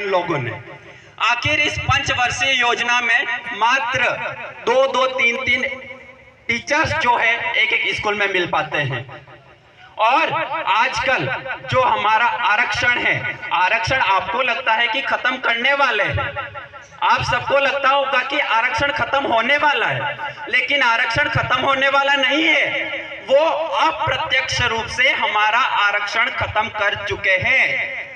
इन लोगों ने। आखिर इस पंचवर्षीय योजना में मात्र 2-2, 3-3 टीचर्स जो है एक एक स्कूल में मिल पाते हैं। और आजकल जो हमारा आरक्षण है, आरक्षण आपको लगता है कि खत्म करने वाले हैं, आप सबको लगता होगा कि आरक्षण खत्म होने वाला है, लेकिन आरक्षण खत्म होने वाला नहीं है। वो अप्रत्यक्ष रूप से हमारा आरक्षण खत्म कर चुके हैं।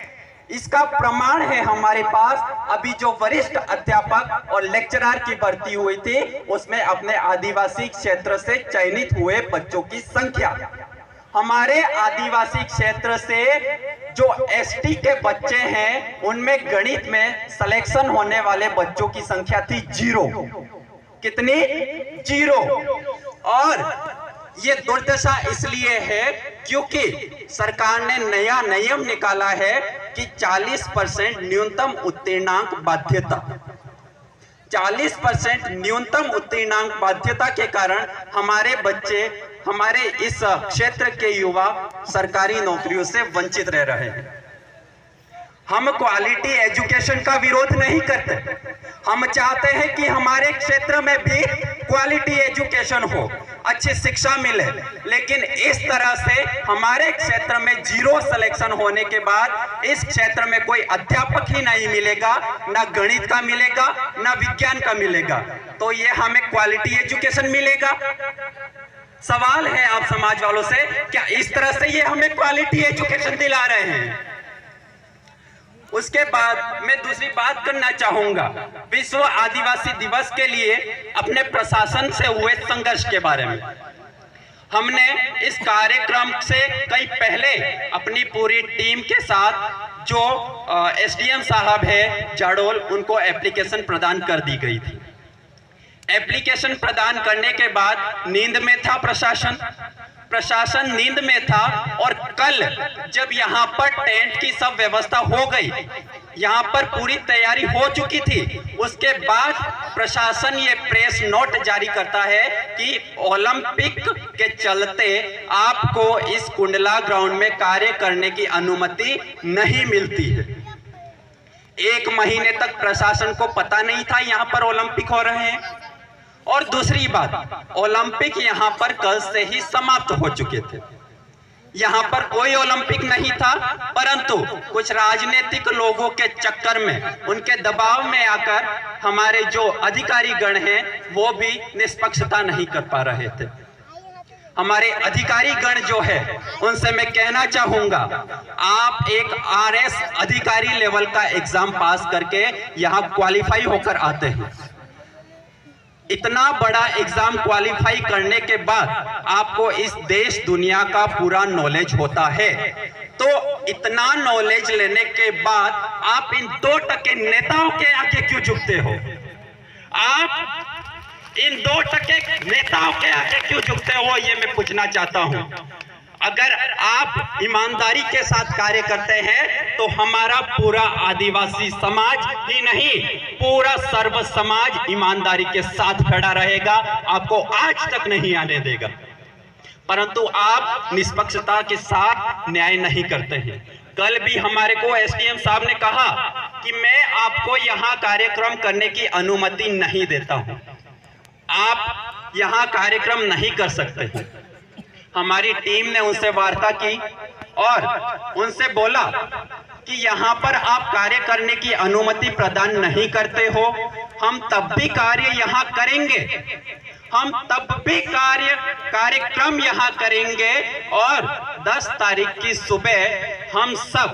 इसका प्रमाण है हमारे पास अभी जो वरिष्ठ अध्यापक और लेक्चरर की भर्ती हुई थी, उसमें अपने आदिवासी क्षेत्र से चयनित हुए बच्चों की संख्या, हमारे आदिवासी क्षेत्र से जो एसटी के बच्चे हैं उनमें गणित में सिलेक्शन होने वाले बच्चों की संख्या थी 0। कितनी? 0। और ये दुर्दशा इसलिए है क्योंकि सरकार ने नया नियम निकाला है कि 40% न्यूनतम उत्तीर्णांक बाध्यता, 40% न्यूनतम उत्तीर्णांक बाध्यता के कारण हमारे बच्चे, हमारे इस क्षेत्र के युवा सरकारी नौकरियों से वंचित रह रहे हैं। हम क्वालिटी एजुकेशन का विरोध नहीं करते, हम चाहते हैं कि हमारे क्षेत्र में भी क्वालिटी एजुकेशन हो, अच्छी शिक्षा मिले, लेकिन इस तरह से हमारे क्षेत्र में 0 सिलेक्शन होने के बाद इस क्षेत्र में कोई अध्यापक ही नहीं मिलेगा, ना गणित का मिलेगा, ना विज्ञान का मिलेगा, तो ये हमें क्वालिटी एजुकेशन मिलेगा? सवाल है आप समाज वालों से, क्या इस तरह से ये हमें क्वालिटी एजुकेशन दिला रहे हैं? उसके बाद मैं दूसरी बात करना चाहूंगा विश्व आदिवासी दिवस के लिए अपने प्रशासन से हुए संघर्ष के बारे में। हमने इस कार्यक्रम से कई पहले अपनी पूरी टीम के साथ जो एसडीएम साहब है जाडोल, उनको एप्लीकेशन प्रदान कर दी गई थी। एप्लीकेशन प्रदान करने के बाद नींद में था प्रशासन नींद में था, और कल जब यहाँ पर टेंट की सब व्यवस्था हो गई, यहाँ पर पूरी तैयारी हो चुकी थी, उसके बाद प्रशासन ये प्रेस नोट जारी करता है कि ओलंपिक के चलते आपको इस कुंडला ग्राउंड में कार्य करने की अनुमति नहीं मिलती है। 1 महीने तक प्रशासन को पता नहीं था यहाँ पर ओलंपिक हो रहे हैं। और दूसरी बात, ओलंपिक यहाँ पर कल से ही समाप्त हो चुके थे, यहाँ पर कोई ओलंपिक नहीं था, परंतु कुछ राजनीतिक लोगों के चक्कर में, उनके दबाव में आकर हमारे जो अधिकारी गण हैं वो भी निष्पक्षता नहीं कर पा रहे थे। हमारे अधिकारी गण जो है उनसे मैं कहना चाहूंगा, आप एक आरएस अधिकारी लेवल का एग्जाम पास करके यहाँ क्वालिफाई होकर आते हैं। इतना बड़ा एग्जाम क्वालिफाई करने के बाद आपको इस देश दुनिया का पूरा नॉलेज होता है, तो इतना नॉलेज लेने के बाद आप इन 2% नेताओं के आगे क्यों झुकते हो? आप इन 2% नेताओं के आगे क्यों झुकते हो, ये मैं पूछना चाहता हूं। अगर आप ईमानदारी के साथ कार्य करते हैं तो हमारा पूरा आदिवासी समाज ही नहीं, पूरा सर्व समाज ईमानदारी के साथ खड़ा रहेगा, आपको आज तक नहीं आने देगा। परंतु आप निष्पक्षता के साथ न्याय नहीं करते हैं। कल भी हमारे को एसडीएम साहब ने कहा कि मैं आपको यहाँ कार्यक्रम करने की अनुमति नहीं देता हूँ, आप यहाँ कार्यक्रम नहीं कर सकते हैं। हमारी टीम ने उनसे वार्ता की और उनसे बोला कि यहाँ पर आप कार्य करने की अनुमति प्रदान नहीं करते हो, हम तब भी कार्य यहाँ करेंगे, हम तब भी कार्यक्रम यहाँ करेंगे, और 10 तारीख की सुबह हम सब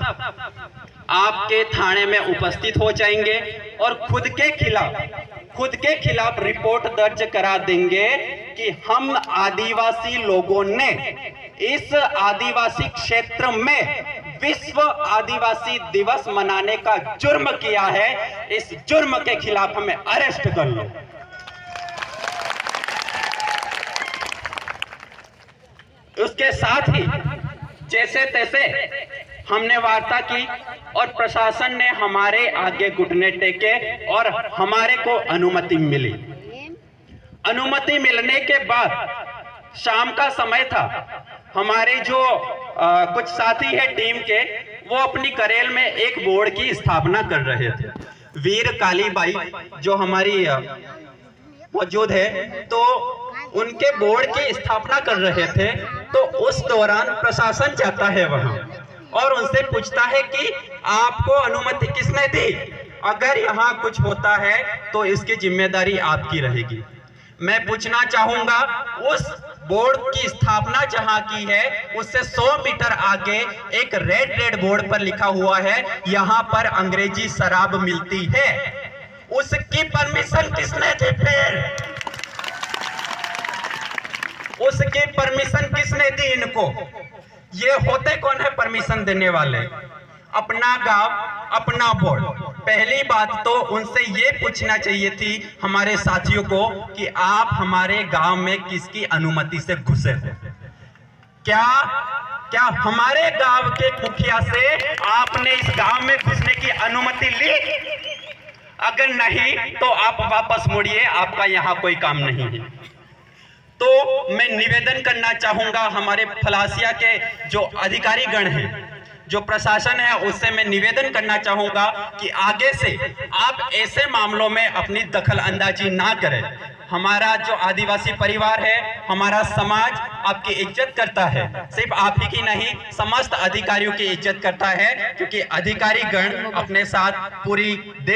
आपके थाने में उपस्थित हो जाएंगे और खुद के खिलाफ रिपोर्ट दर्ज करा देंगे कि हम आदिवासी लोगों ने इस आदिवासी क्षेत्र में विश्व आदिवासी दिवस मनाने का जुर्म किया है। इस जुर्म के खिलाफ हमें अरेस्ट कर लो। उसके साथ ही जैसे तैसे हमने वार्ता की और प्रशासन ने हमारे आगे घुटने टेके और हमारे को अनुमति मिली। अनुमति मिलने के बाद शाम का समय था, हमारे जो कुछ साथी है टीम के, वो अपनी करेल में एक बोर्ड की स्थापना कर रहे थे। वीर कालीबाई जो हमारी मौजूद है, तो उनके बोर्ड की स्थापना कर रहे थे। तो उस दौरान प्रशासन जाता है वहां और उनसे पूछता है कि आपको अनुमति किसने दी, अगर यहाँ कुछ होता है तो इसकी जिम्मेदारी आपकी रहेगी। मैं पूछना चाहूंगा, उस बोर्ड की स्थापना जहां की है उससे 100 मीटर आगे एक रेड बोर्ड पर लिखा हुआ है यहां पर अंग्रेजी शराब मिलती है। उसकी परमिशन किसने दी? फिर उसकी परमिशन किसने दी इनको? ये होते कौन है परमिशन देने वाले? अपना गांव, अपना बोर्ड। पहली बात तो उनसे ये पूछना चाहिए थी हमारे साथियों को कि आप हमारे गांव में किसकी अनुमति से घुसे हो? क्या हमारे गांव के मुखिया से आपने इस गांव में घुसने की अनुमति ली? अगर नहीं तो आप वापस मुड़िए, आपका यहां कोई काम नहीं है। तो मैं निवेदन करना चाहूंगा हमारे फलासिया के जो अधिकारी गण हैं, जो प्रशासन है, उससे मैं निवेदन करना चाहूंगा कि आगे से आप ऐसे मामलों में अपनी दखल अंदाजी ना करें। हमारा जो आदिवासी परिवार है, हमारा समाज आपकी इज्जत करता है, सिर्फ आप ही की नहीं समस्त अधिकारियों की इज्जत करता है, क्योंकि अधिकारी गण अपने साथ पूरी